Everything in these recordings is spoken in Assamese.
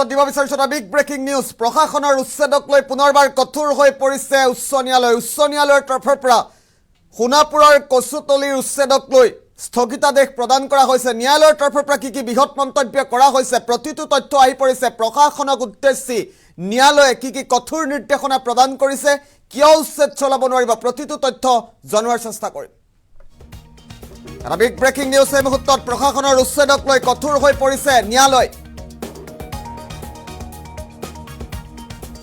মুহূৰ্তত দিব বিচাৰিছো এটা বিগ ব্ৰেকিং নিউজ প্ৰশাসনৰ উচ্ছেদক লৈ পুনৰবাৰ কঠোৰ হৈ পৰিছে উচ্চ ন্যায়ালয়ৰ তৰফৰ পৰা সোণাপুৰৰ কচুতলিৰ উচ্ছেদক লৈ স্থগিতাদেশ প্ৰদান কৰা হৈছে ন্যায়ালয়ৰ তৰফৰ পৰা কি বৃহৎ মন্তব্য কৰা হৈছে প্ৰতিটো তথ্য আহি পৰিছে প্ৰশাসনক উদ্দেশ্যি ন্যায়ালয়ে কি কঠোৰ নিৰ্দেশনা প্ৰদান কৰিছে কিয় উচ্ছেদ চলাব নোৱাৰিব প্ৰতিটো তথ্য জনোৱাৰ চেষ্টা কৰিম এটা বিগ ব্ৰেকিং নিউজ এই মুহূৰ্তত প্ৰশাসনৰ উচ্ছেদক লৈ কঠোৰ হৈ পৰিছে ন্যায়ালয়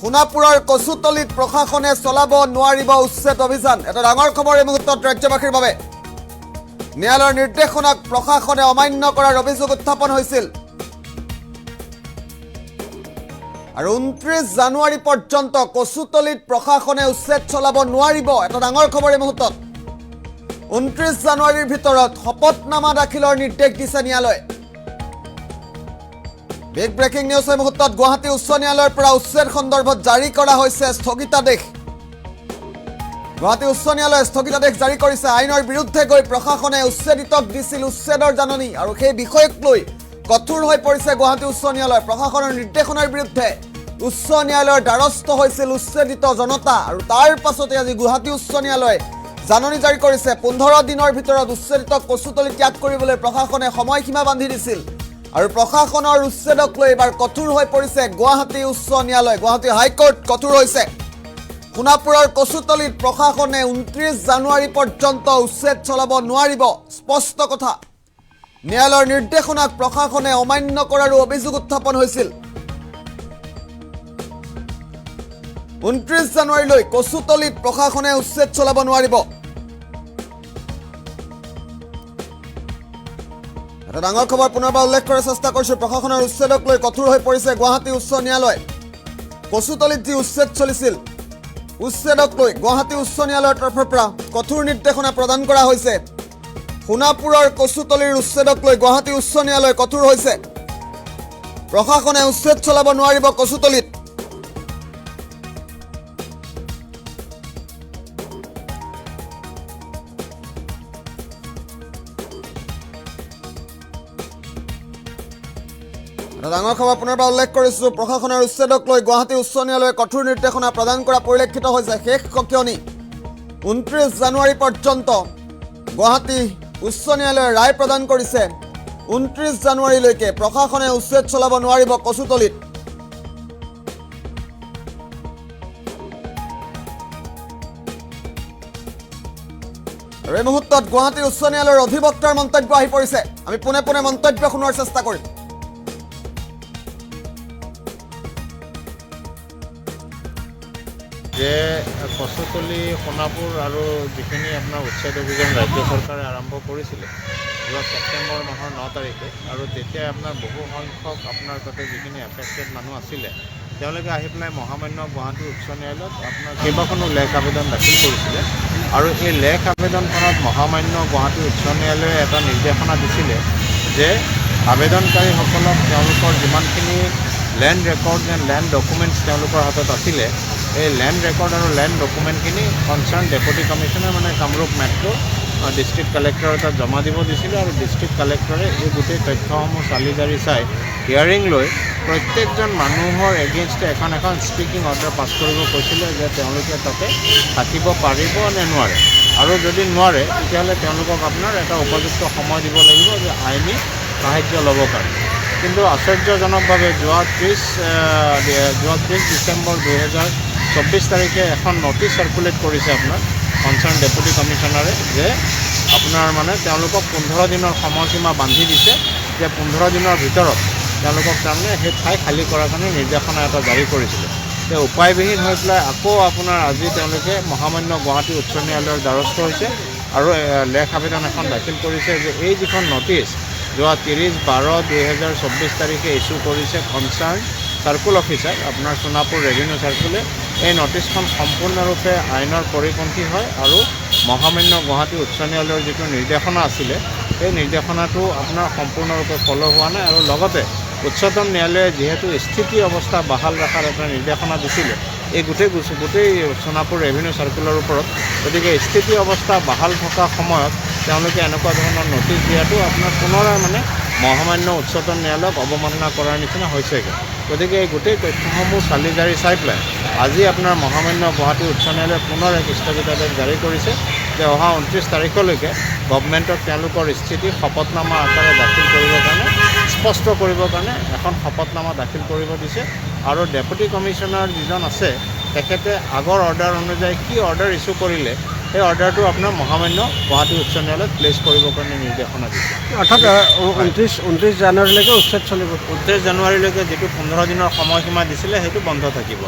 সোণাপুৰৰ কচুতলিত প্ৰশাসনে চলাব নোৱাৰিব উচ্ছেদ অভিযান এটা ডাঙৰ খবৰ এই মুহূৰ্তত ৰাজ্যবাসীৰ বাবে ন্যায়ালয়ৰ নিৰ্দেশনাক প্ৰশাসনে অমান্য কৰাৰ অভিযোগ উত্থাপন হৈছিল আৰু 29 জানুৱাৰী পৰ্যন্ত কচুতলিত প্ৰশাসনে উচ্ছেদ চলাব নোৱাৰিব এটা ডাঙৰ খবৰ এই মুহূৰ্তত 29 জানুৱাৰীৰ ভিতৰত শপতনামা দাখিলৰ নিৰ্দেশ দিছে ন্যায়ালয়ে বিগ ব্ৰেকিং নিউজ এই মুহূৰ্তত গুৱাহাটী উচ্চ ন্যায়ালয়ৰ পৰা উচ্ছেদ সন্দৰ্ভত জাৰি কৰা হৈছে স্থগিতাদেশ গুৱাহাটী উচ্চ ন্যায়ালয়ে স্থগিতাদেশ জাৰি কৰিছে আইনৰ বিৰুদ্ধে গৈ প্ৰশাসনে উচ্ছেদিতক দিছিল উচ্ছেদৰ জাননী আৰু সেই বিষয়ক লৈ কঠোৰ হৈ পৰিছে গুৱাহাটী উচ্চ ন্যায়ালয় প্ৰশাসনৰ নিৰ্দেশনাৰ বিৰুদ্ধে উচ্চ ন্যায়ালয়ৰ দ্বাৰস্থ হৈছিল উচ্ছেদিত জনতা আৰু তাৰ পাছতে আজি গুৱাহাটী উচ্চ ন্যায়ালয়ে জাননী জাৰি কৰিছে 15 দিনৰ ভিতৰত উচ্ছেদিতক কচুতলি ত্যাগ কৰিবলৈ প্ৰশাসনে সময়সীমা বান্ধি দিছিল আৰু প্ৰশাসনৰ উচ্ছেদক লৈ এবাৰ কঠোৰ হৈ পৰিছে গুৱাহাটী উচ্চ ন্যায়ালয় গুৱাহাটী হাইকোৰ্ট কঠোৰ হৈছে সোণাপুৰৰ কচুতলিত প্ৰশাসনে 29 জানুৱাৰী পৰ্যন্ত উচ্ছেদ চলাব নোৱাৰিব স্পষ্ট কথা ন্যায়ালয়ৰ নিৰ্দেশনাক প্ৰশাসনে অমান্য কৰাৰ অভিযোগ উত্থাপন হৈছিল 29 জানুৱাৰীলৈ কচুতলিত প্ৰশাসনে উচ্ছেদ চলাব নোৱাৰিব এটা ডাঙৰ খবৰ পুনৰবাৰ উল্লেখ কৰাৰ চেষ্টা কৰিছো প্ৰশাসনৰ উচ্ছেদক লৈ কঠোৰ হৈ পৰিছে গুৱাহাটী উচ্চ ন্যায়ালয় কচুতলিত যি উচ্ছেদ চলিছিল উচ্ছেদক লৈ গুৱাহাটী উচ্চ ন্যায়ালয়ৰ তৰফৰ পৰা কঠোৰ নিৰ্দেশনা প্ৰদান কৰা হৈছে সোণাপুৰৰ কচুতলিৰ উচ্ছেদক লৈ গুৱাহাটী উচ্চ ন্যায়ালয় কঠোৰ হৈছে প্ৰশাসনে উচ্ছেদ চলাব নোৱাৰিব কচুতলিত ডাঙৰ খবৰ পুনৰবাৰ উল্লেখ কৰিছো প্ৰশাসনৰ উচ্ছেদক লৈ গুৱাহাটী উচ্চ ন্যায়ালয়ে কঠোৰ নিৰ্দেশনা প্ৰদান কৰা পৰিলক্ষিত হৈছে শেষ ককিয়নি 29 জানুৱাৰী পৰ্যন্ত গুৱাহাটী উচ্চ ন্যায়ালয়ে ৰায় প্ৰদান কৰিছে 29 জানুৱাৰীলৈকে প্ৰশাসনে উচ্ছেদ চলাব নোৱাৰিব কচুতলিত এই মুহূৰ্তত গুৱাহাটী উচ্চ ন্যায়ালয়ৰ অধিবক্তাৰ মন্তব্য আহি পৰিছে আমি পুনে পুনে মন্তব্য শুনোৱাৰ চেষ্টা কৰিম যে কচুতলি সোণাপুৰ আৰু যিখিনি আপোনাৰ উচ্ছেদ অভিযান ৰাজ্য চৰকাৰে আৰম্ভ কৰিছিলে যোৱা ছেপ্টেম্বৰ মাহৰ 9 তাৰিখে আৰু তেতিয়া আপোনাৰ বহু সংখ্যক আপোনাৰ তাতে যিখিনি এফেক্টেড মানুহ আছিলে তেওঁলোকে আহি পেলাই মহামান্য গুৱাহাটী উচ্চ ন্যায়ালয়ত আপোনাৰ কেইবাখনো লেখ আবেদন দাখিল কৰিছিলে আৰু এই লেখ আবেদনখনত মহামান্য গুৱাহাটী উচ্চ ন্যায়ালয়ে এটা নিৰ্দেশনা দিছিলে যে আবেদনকাৰীসকলক তেওঁলোকৰ যিমানখিনি land record and land documents তেওঁলোকৰ হাতত আছিলে এই লেণ্ড ৰেকৰ্ড আৰু লেণ্ড ডকুমেণ্টখিনি কনচাৰ্ণ ডেপুটি কমিশ্যনাৰ মানে কামৰূপ মেট্ৰ' ডিষ্ট্ৰিক্ট কালেক্টৰৰ তাত জমা দিব দিছিলে আৰু ডিষ্ট্ৰিক্ট কালেক্টৰে এই গোটেই তথ্যসমূহ চালি জাৰি চাই হিয়াৰিং লৈ প্ৰত্যেকজন মানুহৰ এগেইনষ্টে এখন স্পিকিং অৰ্ডাৰ পাছ কৰিব কৈছিলে যে তেওঁলোকে তাতে থাকিব পাৰিব নে নোৱাৰে আৰু যদি নোৱাৰে তেতিয়াহ'লে তেওঁলোকক আপোনাৰ এটা উপযুক্ত সময় দিব লাগিব যে আইনী সাহায্য ল'ব পাৰে কিন্তু আশ্চৰ্যজনকভাৱে যোৱা 30 ডিচেম্বৰ 2024 তাৰিখে এখন নটিচ চাৰ্কুলেট কৰিছে আপোনাৰ কনচাৰ্ণ ডেপুটি কমিশ্যনাৰে যে আপোনাৰ মানে তেওঁলোকক 15 দিনৰ সময়সীমা বান্ধি দিছে যে 15 দিনৰ ভিতৰত তেওঁলোকক তাৰমানে সেই ঠাই খালী কৰাৰ কাৰণে নিৰ্দেশনা এটা জাৰি কৰিছিলে তেওঁ উপায়বিহীন হৈ পেলাই আকৌ আপোনাৰ আজি তেওঁলোকে মহামান্য গুৱাহাটী উচ্চ ন্যায়ালয়ৰ দ্বাৰস্থ হৈছে আৰু লেখ আবেদন এখন দাখিল কৰিছে যে এই যিখন নটিচ যোৱা 30/12/2024 তাৰিখে ইছ্যু কৰিছে কনচাৰ্ণ চাৰ্কুল অফিচাৰ আপোনাৰ সোণাপুৰ ৰেভিনিউ চাৰ্কুলে এই নটিচখন সম্পূৰ্ণৰূপে আইনৰ পৰিপন্থী হয় আৰু মহামান্য গুৱাহাটী উচ্চ ন্যায়ালয়ৰ যিটো নিৰ্দেশনা আছিলে সেই নিৰ্দেশনাটো আপোনাৰ সম্পূৰ্ণৰূপে ফ'ল' হোৱা নাই আৰু লগতে উচ্চতম ন্যায়ালয়ে যিহেতু স্থিতি অৱস্থা বাহাল ৰখাৰ এটা নিৰ্দেশনা দিছিলে এই গোটেই সোণাপুৰ ৰেভিনিউ চাৰ্কুলৰ ওপৰত গতিকে স্থিতি অৱস্থা বাহাল থকা সময়ত তেওঁলোকে এনেকুৱা ধৰণৰ নটিচ দিয়াটো আপোনাৰ পুনৰাই মানে মহামান্য উচ্চতম ন্যায়ালয়ক অৱমাননা কৰাৰ নিচিনা হৈছেগৈ গতিকে এই গোটেই তথ্যসমূহ চালি জাৰি চাই পেলাই আজি আপোনাৰ মহামান্য গুৱাহাটী উচ্চ ন্যায়ালয়ে পুনৰ এক স্থগিতাদেশ জাৰি কৰিছে যে অহা 29 তাৰিখলৈকে গভৰ্ণমেণ্টক তেওঁলোকৰ স্থিতি শপতনামা আকাৰে দাখিল কৰিবৰ কাৰণে স্পষ্ট কৰিবৰ কাৰণে এখন শপতনামা দাখিল কৰিব দিছে আৰু ডেপুটি কমিশ্যনাৰ যিজন আছে তেখেতে আগৰ অৰ্ডাৰ অনুযায়ী কি অৰ্ডাৰ ইছ্যু কৰিলে সেই অৰ্ডাৰটো আপোনাৰ মহামান্য গুৱাহাটী উচ্চ ন্যায়ালয়ত প্লেচ কৰিবৰ কাৰণে নিৰ্দেশনা দিছে অৰ্থাৎ 29 জানুৱাৰীলৈকে উচ্ছেদ চলিব 29 জানুৱাৰীলৈকে যিটো 15 দিনৰ সময়সীমা দিছিলে সেইটো বন্ধ থাকিব